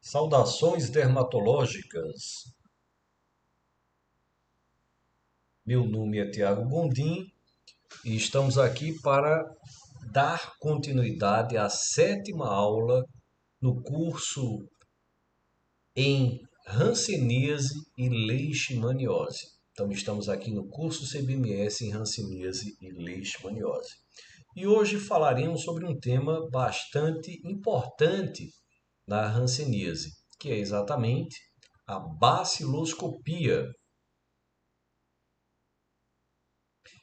Saudações dermatológicas. Meu nome é Tiago Gondim e estamos aqui para dar continuidade à sétima aula no curso em hanseníase e leishmaniose. Então, estamos aqui no curso CBMS em hanseníase e leishmaniose. E hoje falaremos sobre um tema bastante importante na hanseníase, que é exatamente a baciloscopia.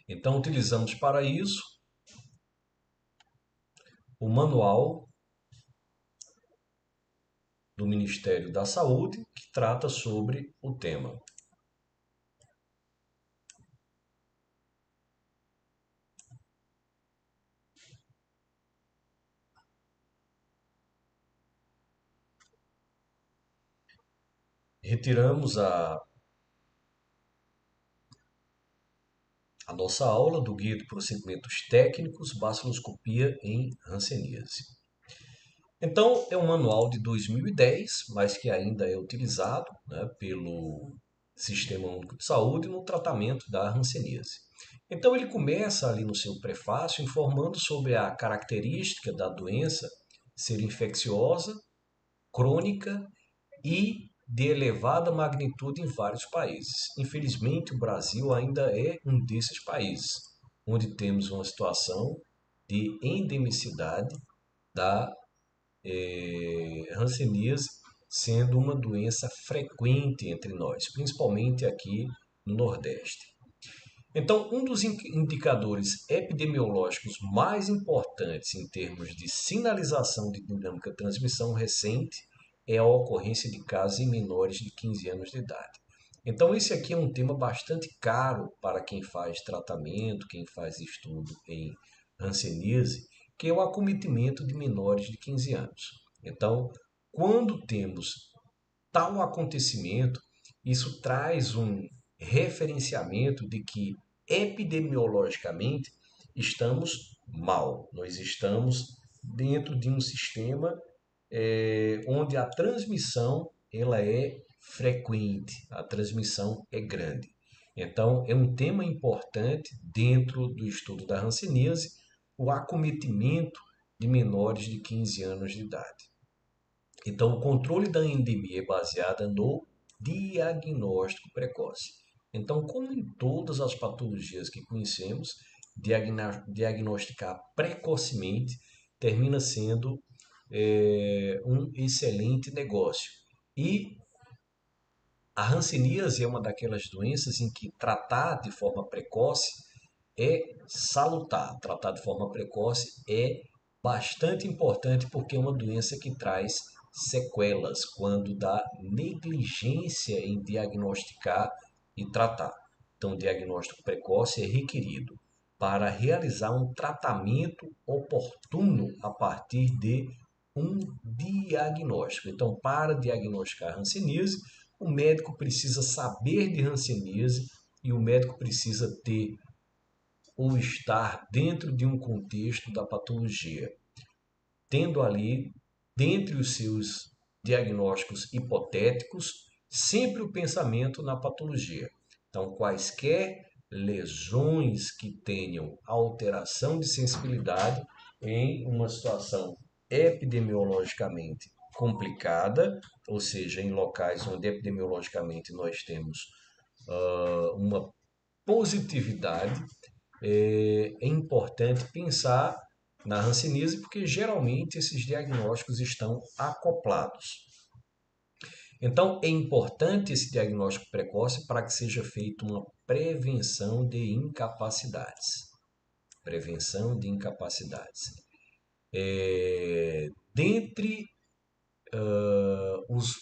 Então, utilizamos para isso o manual do Ministério da Saúde, que trata sobre o tema. Retiramos a nossa aula do Guia de Procedimentos Técnicos Baciloscopia em Hanseníase. Então, é um manual de 2010, mas que ainda é utilizado, né, pelo Sistema Único de Saúde no tratamento da hanseníase. Então, ele começa ali no seu prefácio informando sobre a característica da doença ser infecciosa, crônica e de elevada magnitude em vários países. Infelizmente, o Brasil ainda é um desses países, onde temos uma situação de endemicidade da hanseníase, sendo uma doença frequente entre nós, principalmente aqui no Nordeste. Então, um dos indicadores epidemiológicos mais importantes em termos de sinalização de dinâmica de transmissão recente é a ocorrência de casos em menores de 15 anos de idade. Então, esse aqui é um tema bastante caro para quem faz tratamento, quem faz estudo em hanseníase, que é o acometimento de menores de 15 anos. Então, quando temos tal acontecimento, isso traz um referenciamento de que epidemiologicamente estamos mal. Nós estamos dentro de um sistema onde a transmissão ela é frequente, a transmissão é grande. Então, é um tema importante dentro do estudo da hanseníase, o acometimento de menores de 15 anos de idade. Então, o controle da endemia é baseado no diagnóstico precoce. Então, como em todas as patologias que conhecemos, diagnosticar precocemente termina sendo um excelente negócio. E a hanseníase é uma daquelas doenças em que tratar de forma precoce é salutar. Tratar de forma precoce é bastante importante porque é uma doença que traz sequelas quando dá negligência em diagnosticar e tratar. Então, o diagnóstico precoce é requerido para realizar um tratamento oportuno a partir de um diagnóstico. Então, para diagnosticar hanseníase, o médico precisa saber de hanseníase e o médico precisa ter ou estar dentro de um contexto da patologia, tendo ali, dentre os seus diagnósticos hipotéticos, sempre o pensamento na patologia. Então, quaisquer lesões que tenham alteração de sensibilidade em uma situação epidemiologicamente complicada, ou seja, em locais onde epidemiologicamente nós temos uma positividade, é importante pensar na hanseníase porque geralmente esses diagnósticos estão acoplados. Então, é importante esse diagnóstico precoce para que seja feita uma prevenção de incapacidades. Prevenção de incapacidades. Dentre os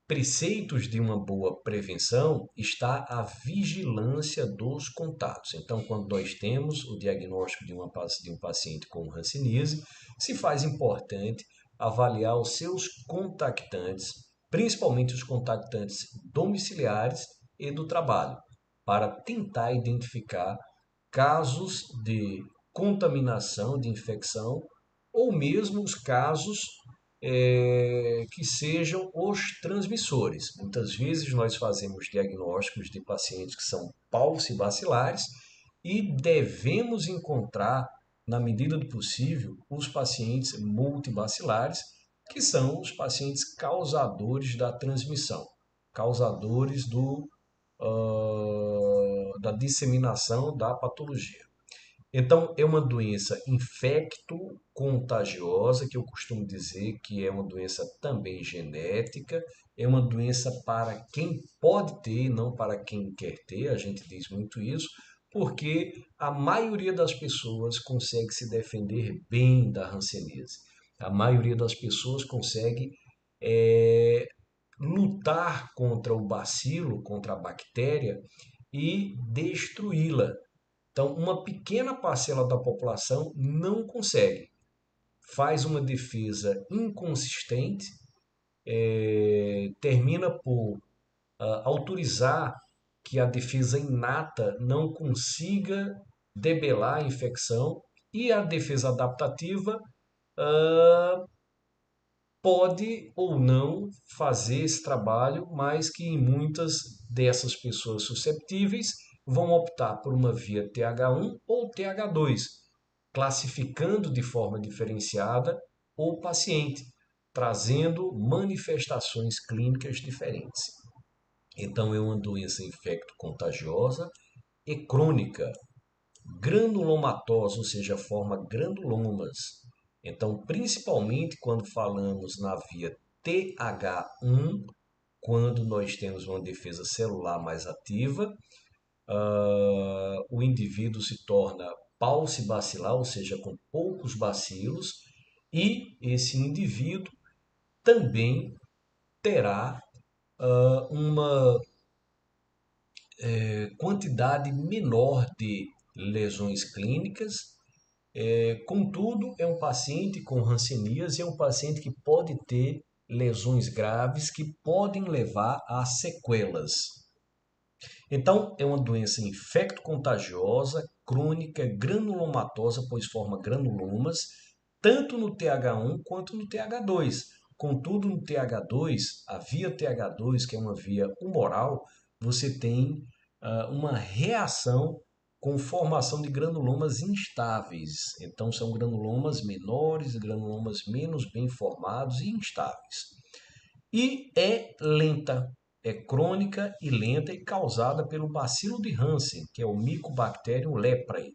preceitos de uma boa prevenção está a vigilância dos contatos. Então, quando nós temos o diagnóstico de um paciente com hanseníase, se faz importante avaliar os seus contactantes, principalmente os contactantes domiciliares e do trabalho, para tentar identificar casos de contaminação, de infecção, ou mesmo os casos que sejam os transmissores. Muitas vezes nós fazemos diagnósticos de pacientes que são paucibacilares e devemos encontrar, na medida do possível, os pacientes multibacilares, que são os pacientes causadores da transmissão, causadores da disseminação da patologia. Então, é uma doença infecto-contagiosa, que eu costumo dizer que é uma doença também genética, é uma doença para quem pode ter, não para quem quer ter, a gente diz muito isso, porque a maioria das pessoas consegue se defender bem da hanseníase. A maioria das pessoas consegue é, lutar contra o bacilo, contra a bactéria e destruí-la. Então, uma pequena parcela da população não consegue, faz uma defesa inconsistente, termina por autorizar que a defesa inata não consiga debelar a infecção e a defesa adaptativa pode ou não fazer esse trabalho, mas que em muitas dessas pessoas susceptíveis vão optar por uma via TH1 ou TH2, classificando de forma diferenciada o paciente, trazendo manifestações clínicas diferentes. Então, é uma doença infecto-contagiosa e crônica, granulomatosa, ou seja, forma granulomas. Então, principalmente quando falamos na via TH1, quando nós temos uma defesa celular mais ativa, o indivíduo se torna paucibacilar, ou seja, com poucos bacilos, e esse indivíduo também terá uma quantidade menor de lesões clínicas. Contudo, é um paciente com hanseníase, é um paciente que pode ter lesões graves que podem levar a sequelas. Então, é uma doença infecto-contagiosa, crônica, granulomatosa, pois forma granulomas, tanto no TH1 quanto no TH2. Contudo, no TH2, a via TH2, que é uma via humoral, você tem uma reação com formação de granulomas instáveis. Então, são granulomas menores, granulomas menos bem formados e instáveis. E é lenta, é crônica e lenta e causada pelo bacilo de Hansen, que é o Mycobacterium leprae,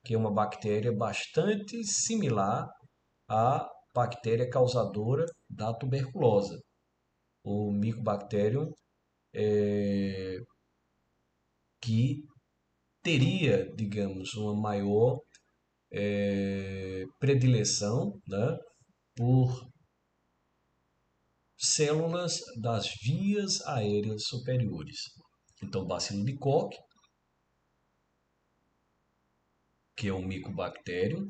que é uma bactéria bastante similar à bactéria causadora da tuberculose. O Mycobacterium que teria, digamos, uma maior predileção, né, por células das vias aéreas superiores. Então, bacilo de Koch, que é um Mycobacterium,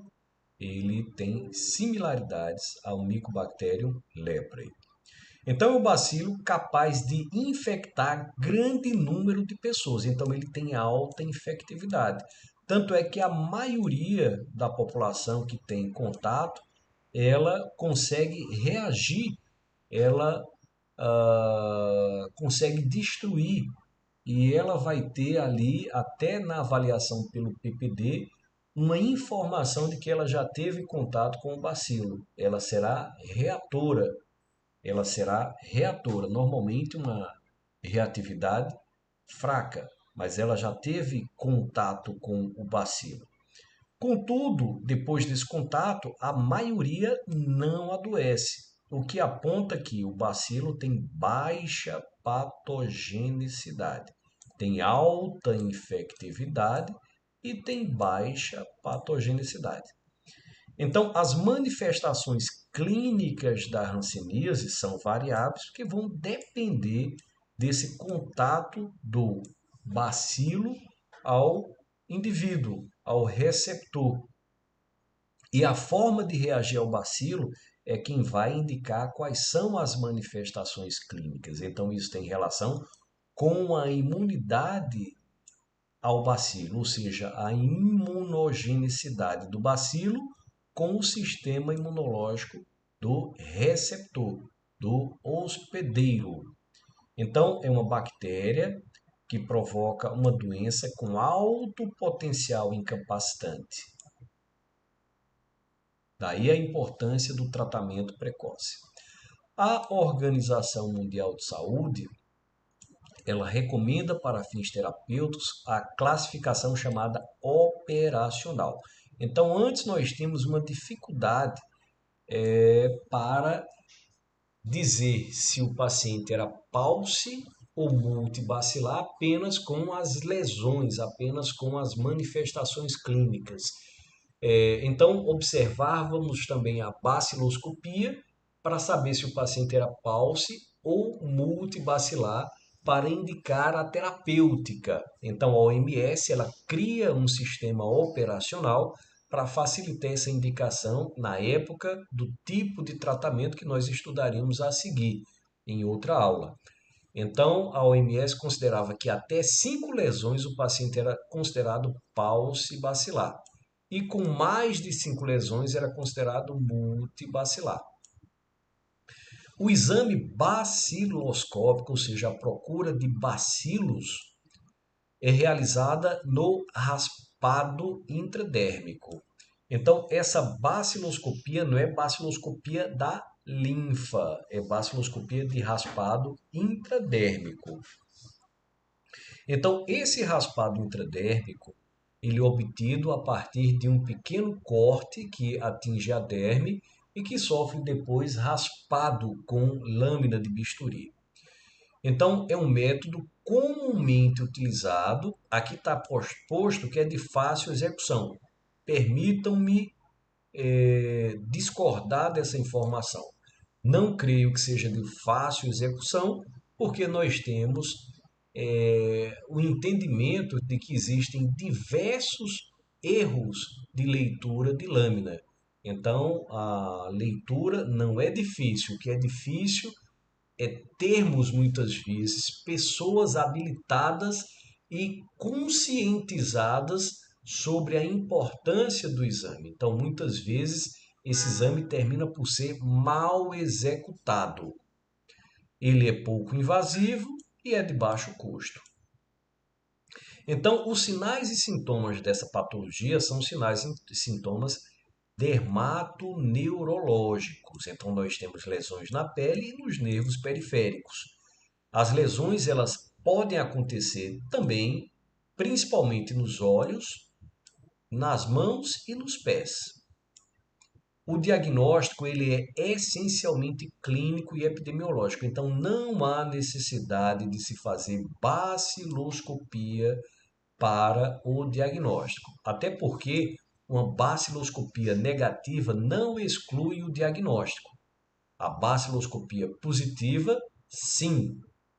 ele tem similaridades ao Mycobacterium leprae. Então, é um bacilo capaz de infectar grande número de pessoas. Então, ele tem alta infectividade. Tanto é que a maioria da população que tem contato, ela consegue reagir, ela consegue destruir e ela vai ter ali, até na avaliação pelo PPD, uma informação de que ela já teve contato com o bacilo. Ela será reatora, normalmente uma reatividade fraca, mas ela já teve contato com o bacilo. Contudo, depois desse contato, a maioria não adoece, o que aponta que o bacilo tem baixa patogenicidade, tem alta infectividade e tem baixa patogenicidade. Então, as manifestações clínicas da hanseníase são variáveis, porque vão depender desse contato do bacilo ao indivíduo, ao receptor. E a forma de reagir ao bacilo é quem vai indicar quais são as manifestações clínicas. Então, isso tem relação com a imunidade ao bacilo, ou seja, a imunogenicidade do bacilo com o sistema imunológico do receptor, do hospedeiro. Então, é uma bactéria que provoca uma doença com alto potencial incapacitante. Daí a importância do tratamento precoce. A Organização Mundial de Saúde, ela recomenda para fins terapêuticos a classificação chamada operacional. Então, antes nós tínhamos uma dificuldade para dizer se o paciente era pauci ou multibacilar apenas com as lesões, apenas com as manifestações clínicas. Então, observávamos também a baciloscopia para saber se o paciente era pauci ou multibacilar para indicar a terapêutica. Então, a OMS ela cria um sistema operacional para facilitar essa indicação na época do tipo de tratamento que nós estudaríamos a seguir em outra aula. Então, a OMS considerava que até 5 lesões o paciente era considerado paucibacilar. E com mais de 5 lesões era considerado multibacilar. O exame baciloscópico, ou seja, a procura de bacilos, é realizada no raspado intradérmico. Então, essa baciloscopia não é baciloscopia da linfa, é baciloscopia de raspado intradérmico. Então, esse raspado intradérmico, ele é obtido a partir de um pequeno corte que atinge a derme e que sofre depois raspado com lâmina de bisturi. Então, é um método comumente utilizado, aqui está posto que é de fácil execução. Permitam-me discordar dessa informação. Não creio que seja de fácil execução, porque nós temos o entendimento de que existem diversos erros de leitura de lâmina. Então, a leitura não é difícil. O que é difícil é termos, muitas vezes, pessoas habilitadas e conscientizadas sobre a importância do exame. Então, muitas vezes, esse exame termina por ser mal executado. Ele é pouco invasivo e é de baixo custo. Então, os sinais e sintomas dessa patologia são sinais e sintomas dermatoneurológicos. Então, nós temos lesões na pele e nos nervos periféricos. As lesões elas podem acontecer também, principalmente nos olhos, nas mãos e nos pés. O diagnóstico ele é essencialmente clínico e epidemiológico, então não há necessidade de se fazer baciloscopia para o diagnóstico. Até porque uma baciloscopia negativa não exclui o diagnóstico. A baciloscopia positiva, sim,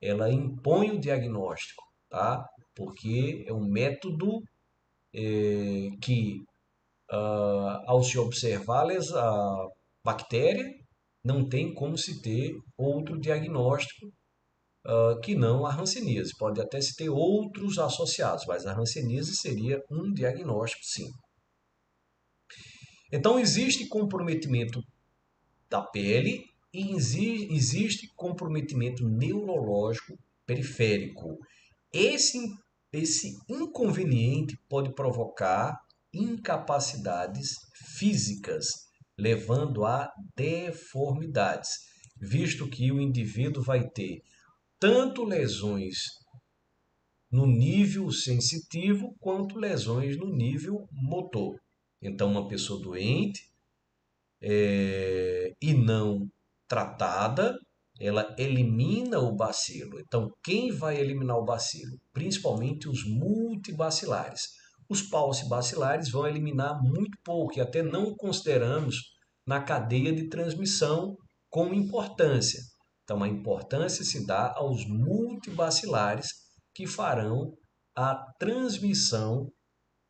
ela impõe o diagnóstico, tá? Porque é um método que, ao se observar a bactéria, não tem como se ter outro diagnóstico que não a hanseníase. Pode até se ter outros associados, mas a hanseníase seria um diagnóstico, sim. Então, existe comprometimento da pele e existe comprometimento neurológico periférico. Esse, esse inconveniente pode provocar incapacidades físicas, levando a deformidades, visto que o indivíduo vai ter tanto lesões no nível sensitivo quanto lesões no nível motor. Então, uma pessoa doente e não tratada, ela elimina o bacilo. Então, quem vai eliminar o bacilo? Principalmente os multibacilares. Os paucibacilares vão eliminar muito pouco e até não consideramos na cadeia de transmissão com importância. Então, a importância se dá aos multibacilares que farão a transmissão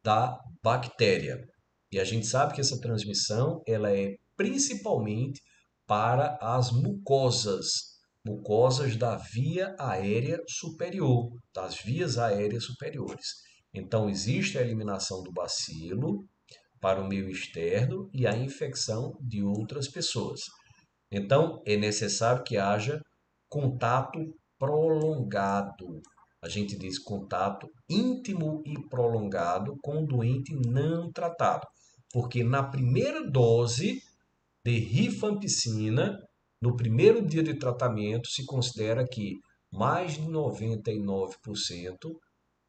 da bactéria. E a gente sabe que essa transmissão ela é principalmente para as mucosas, mucosas da via aérea superior, das vias aéreas superiores. Então, existe a eliminação do bacilo para o meio externo e a infecção de outras pessoas. Então, é necessário que haja contato prolongado. A gente diz contato íntimo e prolongado com o doente não tratado. Porque na primeira dose de rifampicina, no primeiro dia de tratamento, se considera que mais de 99%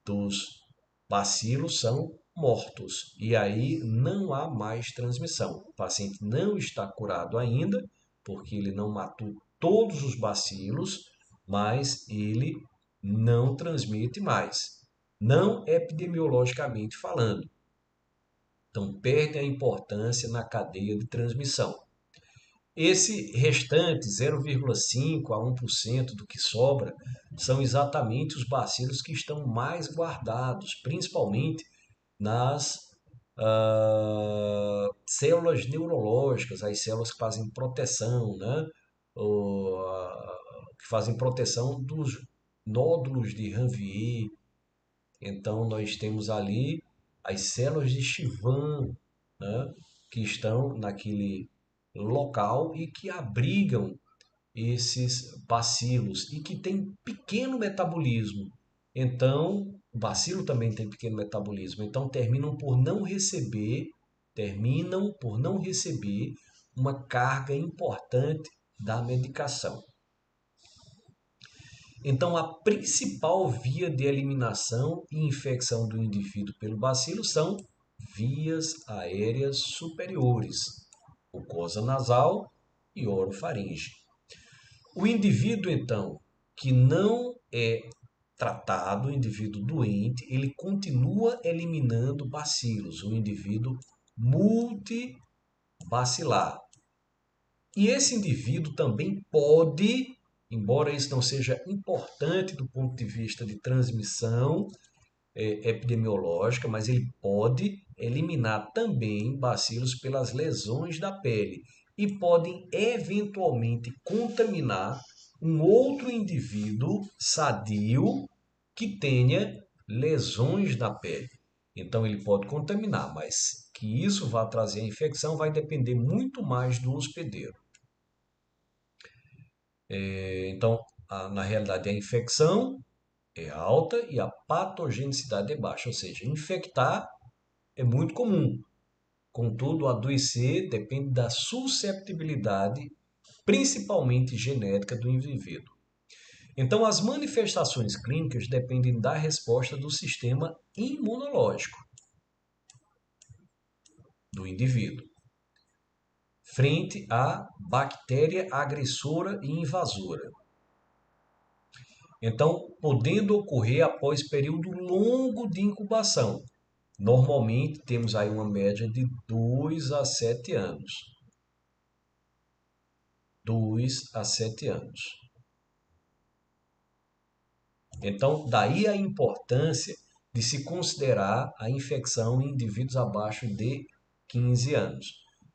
dos bacilos são mortos. E aí não há mais transmissão. O paciente não está curado ainda, porque ele não matou todos os bacilos, mas ele não transmite mais. Não epidemiologicamente falando. Então, perde a importância na cadeia de transmissão. Esse restante 0,5 a 1% do que sobra são exatamente os bacilos que estão mais guardados, principalmente nas células neurológicas, as células que fazem proteção, né? Que fazem proteção dos nódulos de Ranvier. Então, nós temos ali as células de Chivan, né? Que estão naquele local e que abrigam esses bacilos e que tem pequeno metabolismo. Então, o bacilo também tem pequeno metabolismo. Então, terminam por não receber uma carga importante da medicação. Então, a principal via de eliminação e infecção do indivíduo pelo bacilo são vias aéreas superiores, mucosa nasal e orofaringe. O indivíduo, então, que não é tratado, o indivíduo doente, ele continua eliminando bacilos, o indivíduo multibacilar. E esse indivíduo também pode, embora isso não seja importante do ponto de vista de transmissão epidemiológica, mas ele pode eliminar também bacilos pelas lesões da pele e podem eventualmente contaminar um outro indivíduo sadio que tenha lesões na pele. Então ele pode contaminar, mas que isso vá trazer a infecção vai depender muito mais do hospedeiro. Então, na realidade, a infecção é alta e a patogenicidade é baixa, ou seja, infectar é muito comum. Contudo, adoecer depende da susceptibilidade, principalmente genética, do indivíduo. Então, as manifestações clínicas dependem da resposta do sistema imunológico do indivíduo frente à bactéria agressora e invasora. Então, podendo ocorrer após período longo de incubação. Normalmente temos aí uma média de 2 a 7 anos. 2 a 7 anos. Então, daí a importância de se considerar a infecção em indivíduos abaixo de 15 anos,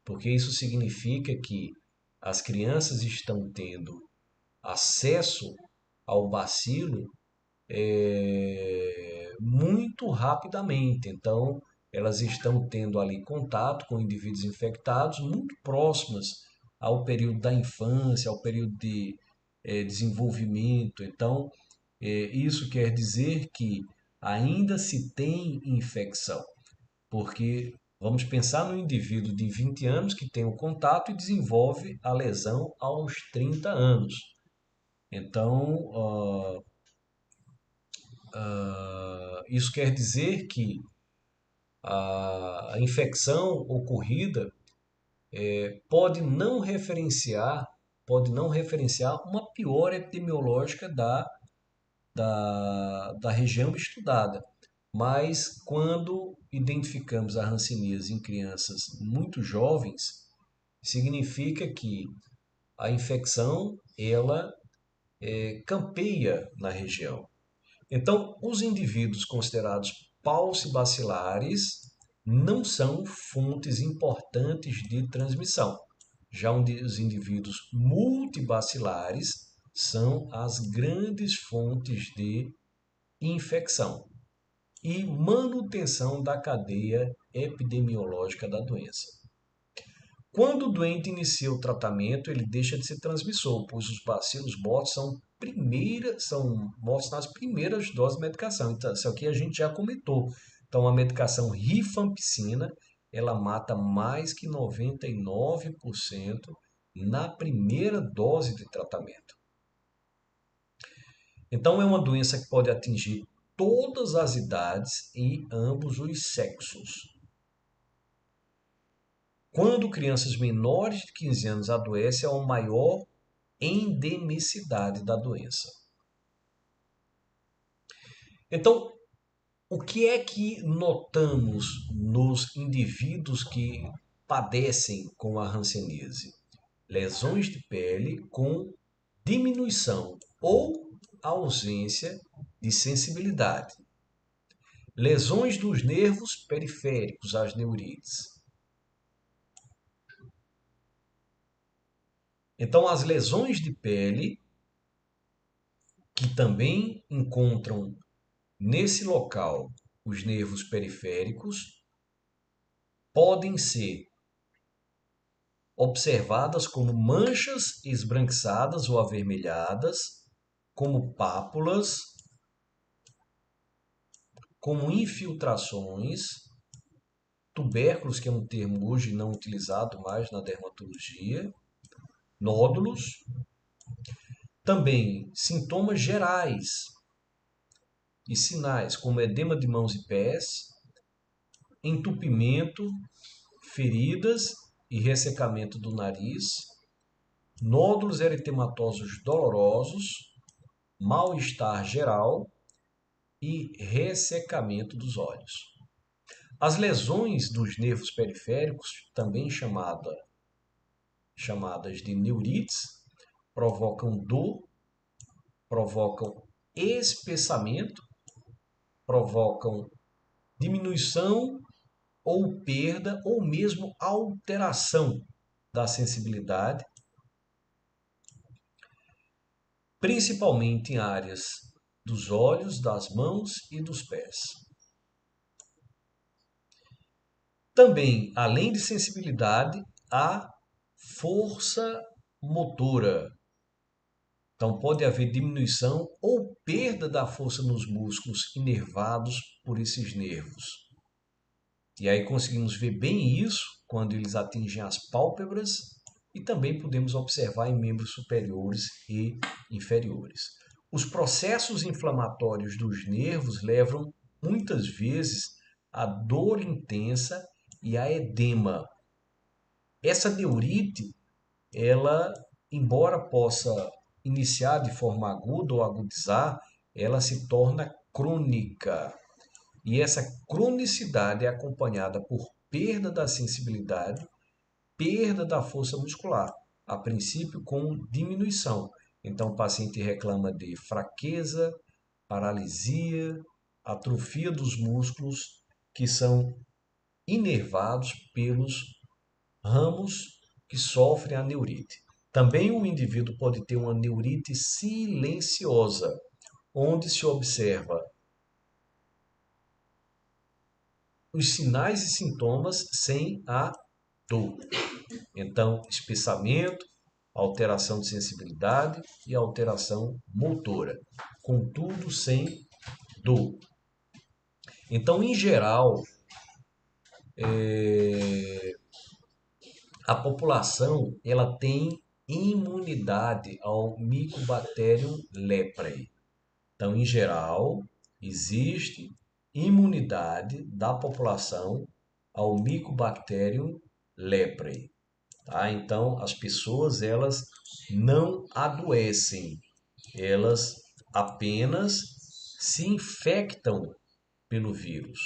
porque isso significa que as crianças estão tendo acesso ao bacilo muito rapidamente. Então, elas estão tendo ali contato com indivíduos infectados muito próximos ao período da infância, ao período de desenvolvimento. Então, isso quer dizer que ainda se tem infecção, porque vamos pensar no indivíduo de 20 anos que tem o contato e desenvolve a lesão aos 30 anos. Então, isso quer dizer que a infecção ocorrida pode não referenciar uma piora epidemiológica da região estudada. Mas quando identificamos a hanseníase em crianças muito jovens, significa que a infecção ela campeia na região. Então, os indivíduos considerados paucibacilares não são fontes importantes de transmissão. Já os indivíduos multibacilares são as grandes fontes de infecção e manutenção da cadeia epidemiológica da doença. Quando o doente inicia o tratamento, ele deixa de ser transmissor, pois os bacilos mortos são mortos nas primeiras doses de medicação. Então, isso aqui a gente já comentou. Então, a medicação rifampicina, ela mata mais que 99% na primeira dose de tratamento. Então, é uma doença que pode atingir todas as idades e ambos os sexos. Quando crianças menores de 15 anos adoecem, há uma maior endemicidade da doença. Então, o que é que notamos nos indivíduos que padecem com a hanseníase? Lesões de pele com diminuição ou ausência de sensibilidade. Lesões dos nervos periféricos, as neurites. Então, as lesões de pele, que também encontram nesse local os nervos periféricos, podem ser observadas como manchas esbranquiçadas ou avermelhadas, como pápulas, como infiltrações, tubérculos, que é um termo hoje não utilizado mais na dermatologia, nódulos, também sintomas gerais e sinais como edema de mãos e pés, entupimento, feridas e ressecamento do nariz, nódulos eritematosos dolorosos, mal-estar geral e ressecamento dos olhos. As lesões dos nervos periféricos, também chamadas de neurites, provocam dor, provocam espessamento, provocam diminuição ou perda ou mesmo alteração da sensibilidade, principalmente em áreas dos olhos, das mãos e dos pés. Também, além de sensibilidade, há força motora. Então, pode haver diminuição ou perda da força nos músculos inervados por esses nervos. E aí conseguimos ver bem isso quando eles atingem as pálpebras e também podemos observar em membros superiores e inferiores. Os processos inflamatórios dos nervos levam muitas vezes a dor intensa e a edema. Essa neurite, ela, embora possa iniciar de forma aguda ou agudizar, ela se torna crônica. E essa cronicidade é acompanhada por perda da sensibilidade, perda da força muscular, a princípio com diminuição. Então o paciente reclama de fraqueza, paralisia, atrofia dos músculos que são inervados pelos ramos que sofrem a neurite. Também o indivíduo pode ter uma neurite silenciosa, onde se observa os sinais e sintomas sem a dor. Então, espessamento, alteração de sensibilidade e alteração motora, contudo sem dor. Então, em geral, a população ela tem imunidade ao Mycobacterium leprae. Então, em geral, existe imunidade da população ao Mycobacterium leprae. Tá? Então, as pessoas elas não adoecem, elas apenas se infectam pelo vírus,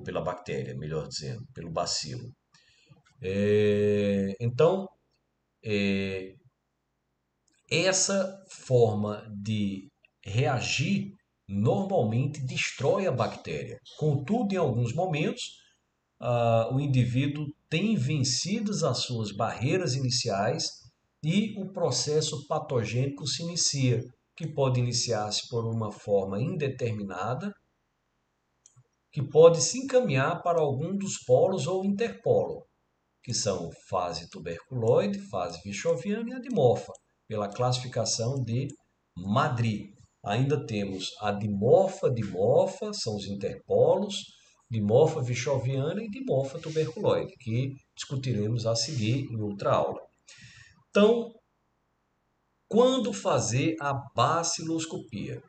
pela bactéria, melhor dizendo, pelo bacilo. Então, essa forma de reagir normalmente destrói a bactéria. Contudo, em alguns momentos, o indivíduo tem vencido as suas barreiras iniciais e o processo patogênico se inicia, que pode iniciar-se por uma forma indeterminada, que pode se encaminhar para algum dos polos ou interpolo, que são fase tuberculoide, fase vichoviana e a dimorfa, pela classificação de Madrid. Ainda temos a dimorfa, são os interpolos, dimorfa vichoviana e dimorfa tuberculoide, que discutiremos a seguir em outra aula. Então, quando fazer a baciloscopia?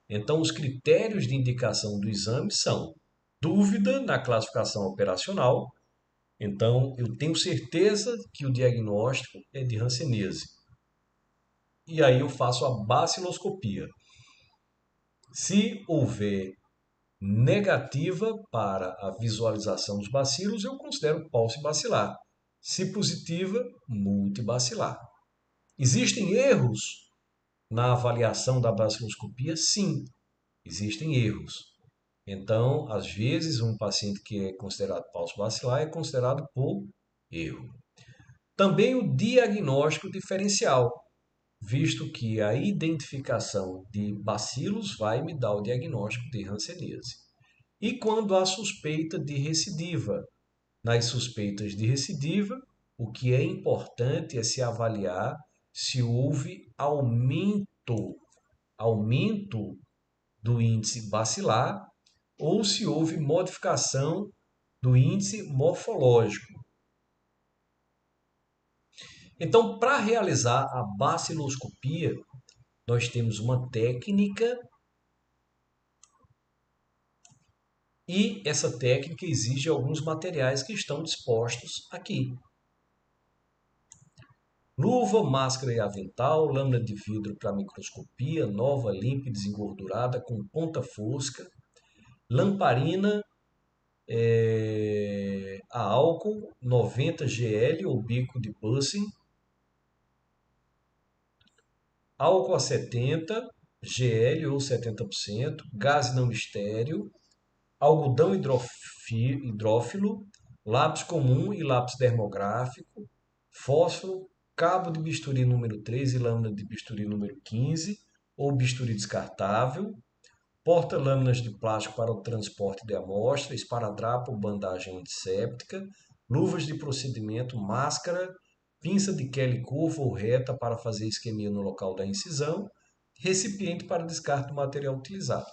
Então, os critérios de indicação do exame são dúvida na classificação operacional. Então, eu tenho certeza que o diagnóstico é de hanseníase. E aí eu faço a baciloscopia. Se houver negativa para a visualização dos bacilos, eu considero paucibacilar. Se positiva, multibacilar. Existem erros na avaliação da baciloscopia? Sim, existem erros. Então, às vezes, um paciente que é considerado paucibacilar é considerado por erro. Também o diagnóstico diferencial, visto que a identificação de bacilos vai me dar o diagnóstico de hanseníase. E quando há suspeita de recidiva. Nas suspeitas de recidiva, o que é importante é se avaliar se houve aumento do índice bacilar ou se houve modificação do índice morfológico. Então, para realizar a baciloscopia, nós temos uma técnica e essa técnica exige alguns materiais que estão dispostos aqui. Luva, máscara e avental, lâmina de vidro para microscopia, nova, limpa e desengordurada, com ponta fosca, lamparina a álcool 90 gl ou bico de Bunsen, álcool a 70 gl ou 70%, gás não estéreo, algodão hidrófilo, lápis comum e lápis dermográfico, fósforo, cabo de bisturi número 3 e lâmina de bisturi número 15 ou bisturi descartável, porta-lâminas de plástico para o transporte de amostra, esparadrapo, bandagem antisséptica, luvas de procedimento, máscara, pinça de Kelly curva ou reta para fazer isquemia no local da incisão, recipiente para descarte do material utilizado.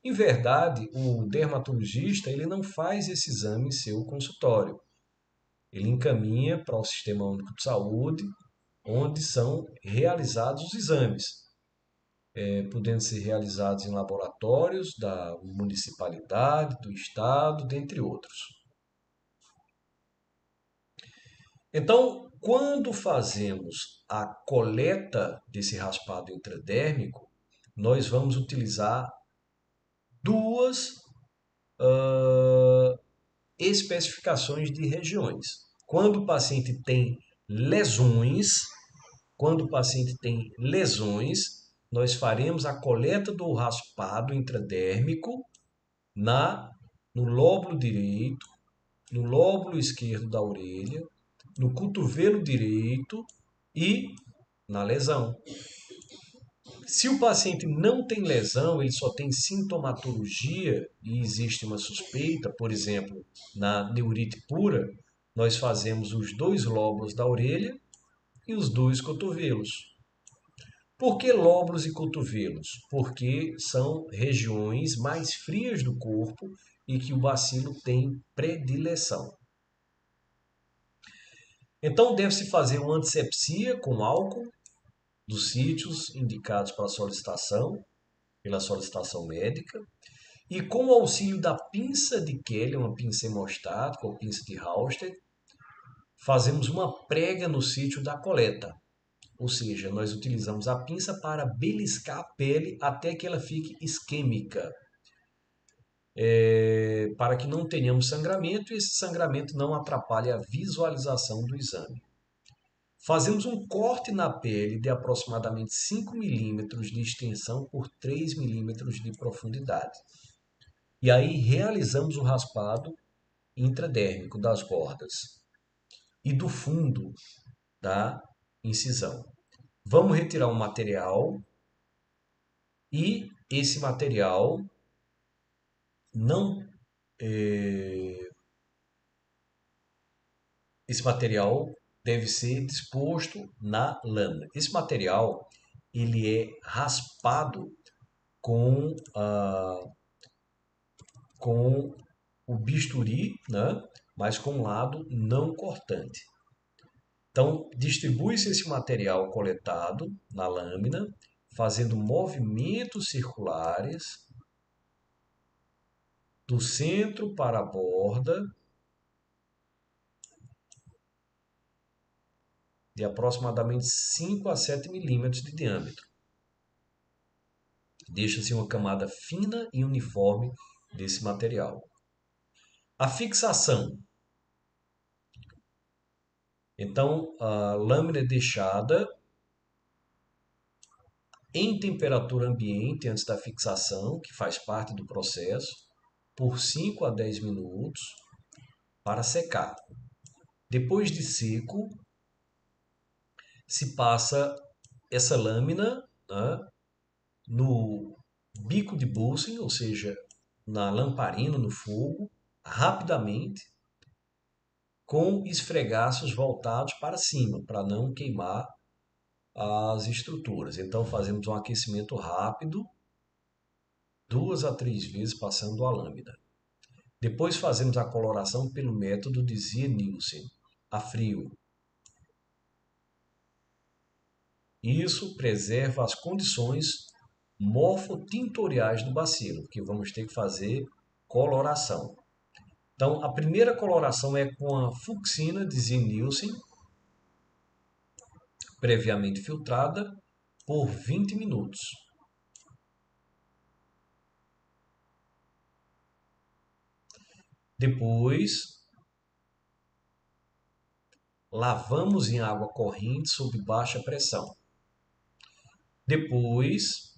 Em verdade, o dermatologista ele não faz esse exame em seu consultório. Ele encaminha para o Sistema Único de Saúde, onde são realizados os exames, podendo ser realizados em laboratórios da municipalidade, do estado, dentre outros. Então, quando fazemos a coleta desse raspado intradérmico, nós vamos utilizar duas especificações de regiões. Quando o paciente tem lesões, nós faremos a coleta do raspado intradérmico no lóbulo direito, no lóbulo esquerdo da orelha, no cotovelo direito e na lesão. Se o paciente não tem lesão, ele só tem sintomatologia e existe uma suspeita, por exemplo, na neurite pura, nós fazemos os 2 lóbulos da orelha e os 2 cotovelos. Por que lóbulos e cotovelos? Porque são regiões mais frias do corpo e que o bacilo tem predileção. Então, deve-se fazer uma antisepsia com álcool dos sítios indicados para solicitação, pela solicitação médica, e com o auxílio da pinça de Kelly, uma pinça hemostática ou pinça de Halsted, fazemos uma prega no sítio da coleta. Ou seja, nós utilizamos a pinça para beliscar a pele até que ela fique isquêmica, para que não tenhamos sangramento e esse sangramento não atrapalhe a visualização do exame. Fazemos um corte na pele de aproximadamente 5 milímetros de extensão por 3 milímetros de profundidade. E aí realizamos o raspado intradérmico das bordas e do fundo da incisão. Vamos retirar o material e esse material não esse material deve ser disposto na lâmina. Esse material ele é raspado com, com o bisturi, né? Mas com um lado não cortante. Então, distribui-se esse material coletado na lâmina, fazendo movimentos circulares do centro para a borda de aproximadamente 5 a 7 milímetros de diâmetro. Deixa-se uma camada fina e uniforme desse material. A fixação. Então, a lâmina é deixada em temperatura ambiente antes da fixação, que faz parte do processo, por 5 a 10 minutos para secar. Depois de seco, se passa essa lâmina, né, no bico de Bunsen, ou seja, na lamparina, no fogo, rapidamente, com esfregaços voltados para cima, para não queimar as estruturas. Então fazemos um aquecimento rápido, 2 a 3 vezes passando a lâmina. Depois fazemos a coloração pelo método de Ziehe-Nielsen, a frio. Isso preserva as condições morfotintoriais do bacilo, que vamos ter que fazer coloração. Então, a primeira coloração é com a fucsina de Ziehe-Nielsen, previamente filtrada, por 20 minutos. Depois, lavamos em água corrente sob baixa pressão. Depois,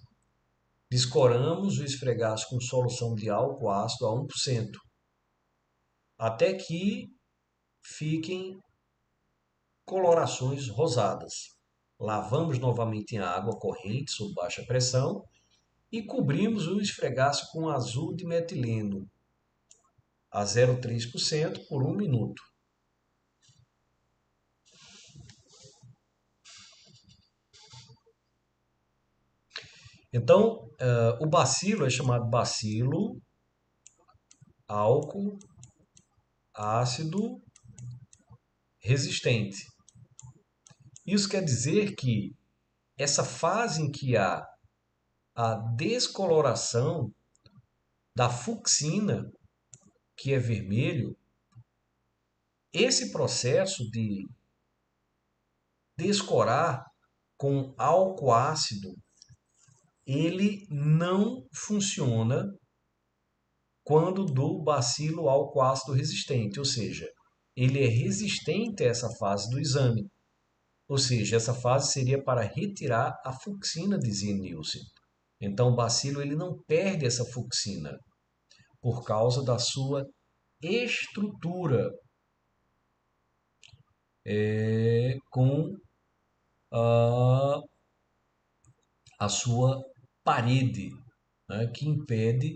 descoramos o esfregaço com solução de álcool ácido a 1%, até que fiquem colorações rosadas. Lavamos novamente em água corrente sob baixa pressão e cobrimos o esfregaço com azul de metileno a 0,3% por 1 minuto. Então, o bacilo é chamado bacilo álcool ácido resistente. Isso quer dizer que essa fase em que há a descoloração da fucsina, que é vermelho, esse processo de descorar com álcool ácido, ele não funciona quando do bacilo álcool ácido resistente, ou seja, ele é resistente a essa fase do exame. Ou seja, essa fase seria para retirar a fucsina de Ziehe-Nielsen. Então, o bacilo ele não perde essa fucsina por causa da sua estrutura com a sua parede, né, que impede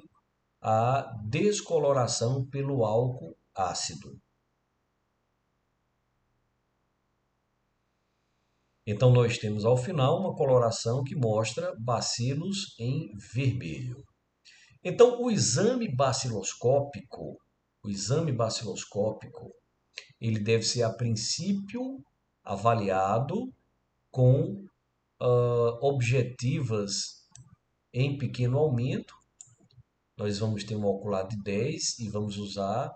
a descoloração pelo álcool ácido. Então, nós temos ao final uma coloração que mostra bacilos em vermelho. Então, o exame baciloscópico, ele deve ser, a princípio, avaliado com objetivas em pequeno aumento. Nós vamos ter um ocular de 10 e vamos usar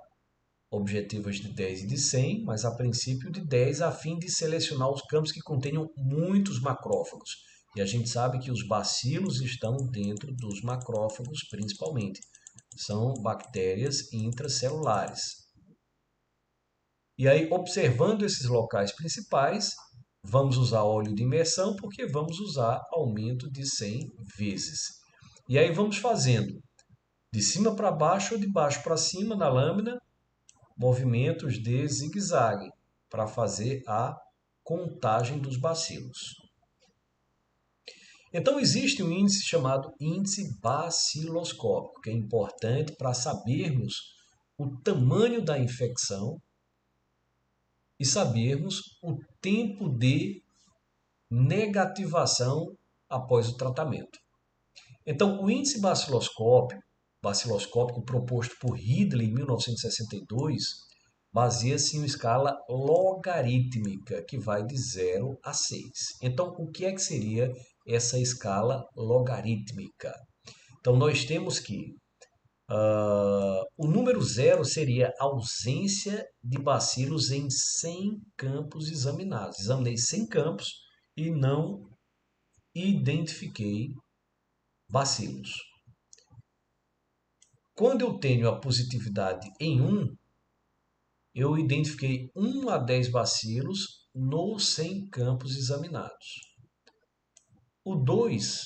objetivas de 10 e de 100, mas a princípio de 10, a fim de selecionar os campos que contenham muitos macrófagos. E a gente sabe que os bacilos estão dentro dos macrófagos, principalmente. São bactérias intracelulares. E aí, observando esses locais principais, vamos usar óleo de imersão, porque vamos usar aumento de 100 vezes. E aí vamos fazendo de cima para baixo ou de baixo para cima na lâmina, movimentos de zigue-zague para fazer a contagem dos bacilos. Então existe um índice chamado índice baciloscópico, que é importante para sabermos o tamanho da infecção e sabermos o tempo de negativação após o tratamento. Então, o índice baciloscópico proposto por Ridley em 1962 baseia-se em uma escala logarítmica que vai de 0 a 6. Então, o que é que seria essa escala logarítmica? Então, nós temos que o número 0 seria a ausência de bacilos em 100 campos examinados. Examinei 100 campos e não identifiquei bacilos. Quando eu tenho a positividade em 1, eu identifiquei 1 a 10 bacilos nos 100 campos examinados. O 2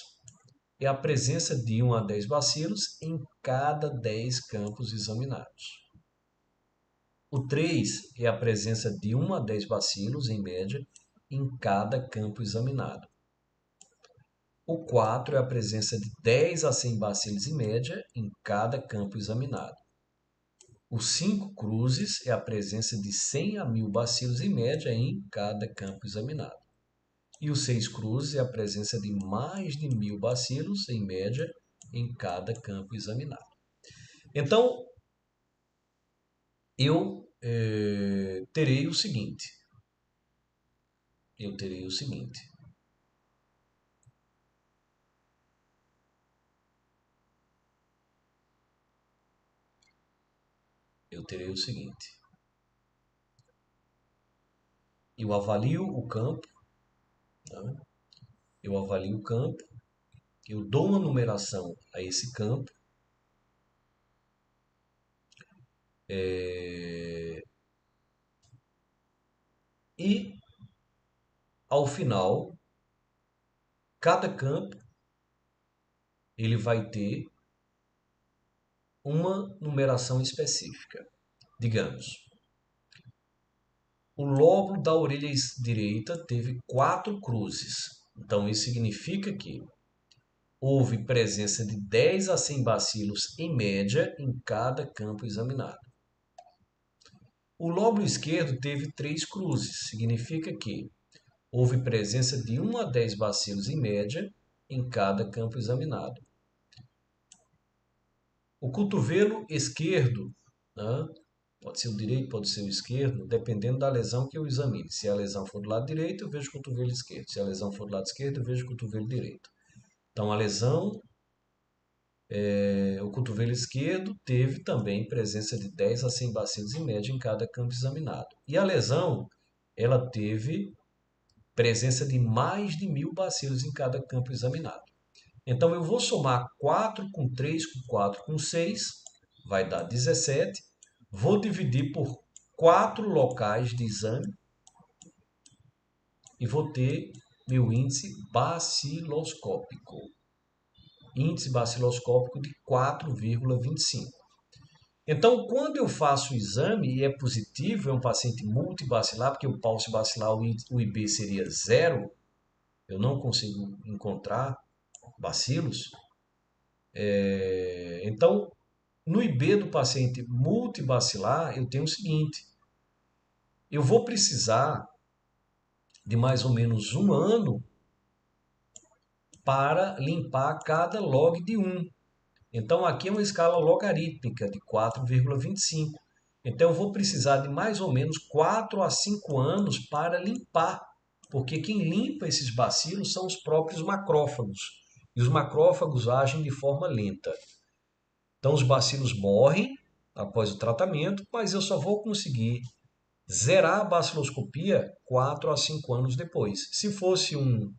é a presença de 1 a 10 bacilos em cada 10 campos examinados. O 3 é a presença de 1 a 10 bacilos, em média, em cada campo examinado. O 4 é a presença de 10 a 100 bacilos, em média, em cada campo examinado. O 5 cruzes é a presença de 100 a 1000 bacilos, em média, em cada campo examinado. E o 6 cruzes é a presença de mais de 1000 bacilos, em média, em cada campo examinado. Então, eu terei o seguinte. Eu terei o seguinte. Eu avalio o campo, tá? Eu avalio o campo, eu dou uma numeração a esse campo, e ao final, cada campo ele vai ter uma numeração específica. Digamos, o lóbulo da orelha direita teve 4 cruzes. Então, isso significa que houve presença de 10 a 100 bacilos, em média, em cada campo examinado. O lóbulo esquerdo teve 3 cruzes. Significa que houve presença de 1 a 10 bacilos, em média, em cada campo examinado. O cotovelo esquerdo, né? Pode ser o direito, pode ser o esquerdo, dependendo da lesão que eu examine. Se a lesão for do lado direito, eu vejo o cotovelo esquerdo. Se a lesão for do lado esquerdo, eu vejo o cotovelo direito. Então, a lesão, o cotovelo esquerdo teve também presença de 10 a 100 bacilos, em média, em cada campo examinado. E a lesão, ela teve presença de mais de 1000 bacilos em cada campo examinado. Então, eu vou somar 4 com 3, com 4 com 6, vai dar 17. Vou dividir por 4 locais de exame e vou ter meu índice baciloscópico. Índice baciloscópico de 4,25. Então, quando eu faço o exame e é positivo, é um paciente multibacilar, porque o pulso bacilar, o IB seria 0, eu não consigo encontrar bacilos. Então, no IB do paciente multibacilar, eu tenho o seguinte: eu vou precisar de mais ou menos 1 ano para limpar cada log de 1. Então, aqui é uma escala logarítmica de 4,25. Então, eu vou precisar de mais ou menos 4 a 5 anos para limpar, porque quem limpa esses bacilos são os próprios macrófagos. E os macrófagos agem de forma lenta. Então, os bacilos morrem após o tratamento, mas eu só vou conseguir zerar a baciloscopia 4 a 5 anos depois. Se fosse um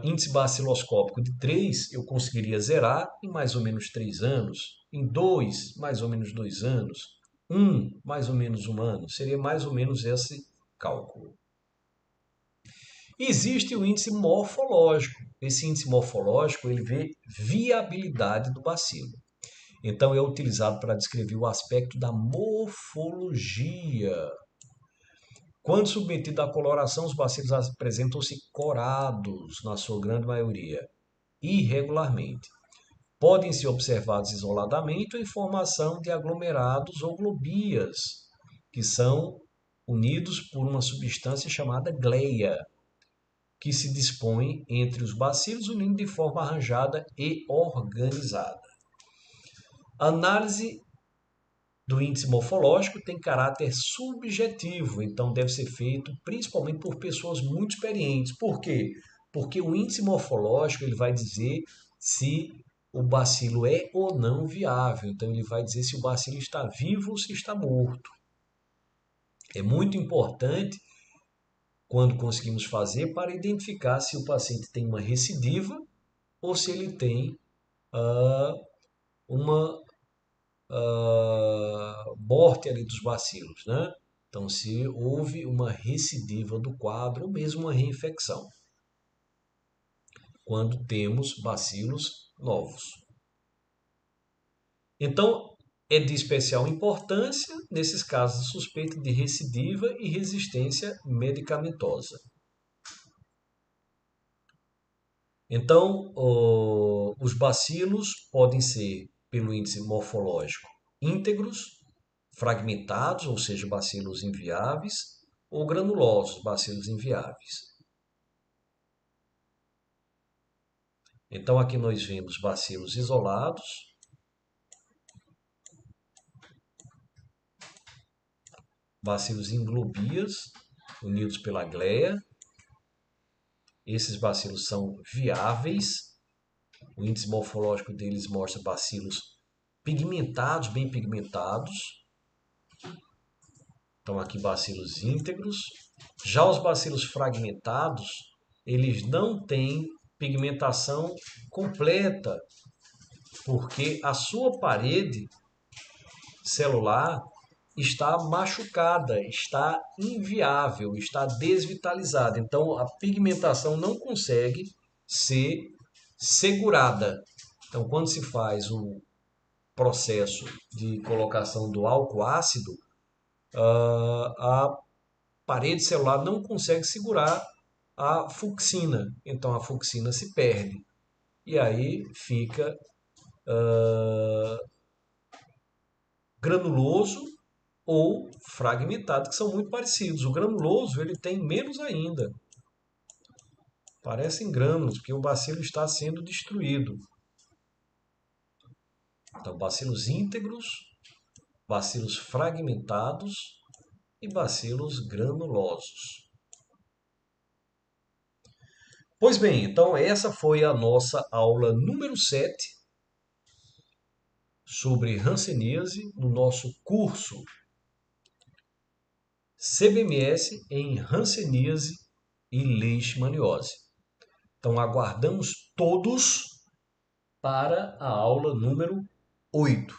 índice baciloscópico de 3, eu conseguiria zerar em mais ou menos 3 anos. Em 2, mais ou menos 2 anos. 1, mais ou menos 1 ano. Seria mais ou menos esse cálculo. Existe o índice morfológico. Esse índice morfológico ele vê viabilidade do bacilo. Então, é utilizado para descrever o aspecto da morfologia. Quando submetido à coloração, os bacilos apresentam-se corados, na sua grande maioria, irregularmente. Podem ser observados isoladamente ou em formação de aglomerados ou globias, que são unidos por uma substância chamada gleia, que se dispõe entre os bacilos unindo de forma arranjada e organizada. A análise do índice morfológico tem caráter subjetivo, então deve ser feito principalmente por pessoas muito experientes. Por quê? Porque o índice morfológico ele vai dizer se o bacilo é ou não viável. Então ele vai dizer se o bacilo está vivo ou se está morto. É muito importante quando conseguimos fazer para identificar se o paciente tem uma recidiva ou se ele tem uma morte ali dos bacilos, né? Então, se houve uma recidiva do quadro ou mesmo uma reinfecção, quando temos bacilos novos. Então, é de especial importância nesses casos de suspeita de recidiva e resistência medicamentosa. Então, os bacilos podem ser, pelo índice morfológico, íntegros, fragmentados, ou seja, bacilos inviáveis, ou granulosos, bacilos inviáveis. Então, aqui nós vemos bacilos isolados, bacilos em globias, unidos pela gleia. Esses bacilos são viáveis. O índice morfológico deles mostra bacilos pigmentados, bem pigmentados. Então, aqui bacilos íntegros. Já os bacilos fragmentados, eles não têm pigmentação completa, porque a sua parede celular está machucada, está inviável, está desvitalizada. Então, a pigmentação não consegue ser segurada. Então, quando se faz o processo de colocação do álcool ácido, a parede celular não consegue segurar a fucsina. Então, a fucsina se perde. E aí fica granuloso ou fragmentado, que são muito parecidos. O granuloso ele tem menos ainda. Parecem grânulos, porque o bacilo está sendo destruído. Então, bacilos íntegros, bacilos fragmentados e bacilos granulosos. Pois bem, então essa foi a nossa aula número 7 sobre hanseníase no nosso curso CBMS em hanseníase e leishmaniose. Então aguardamos todos para a aula número 8.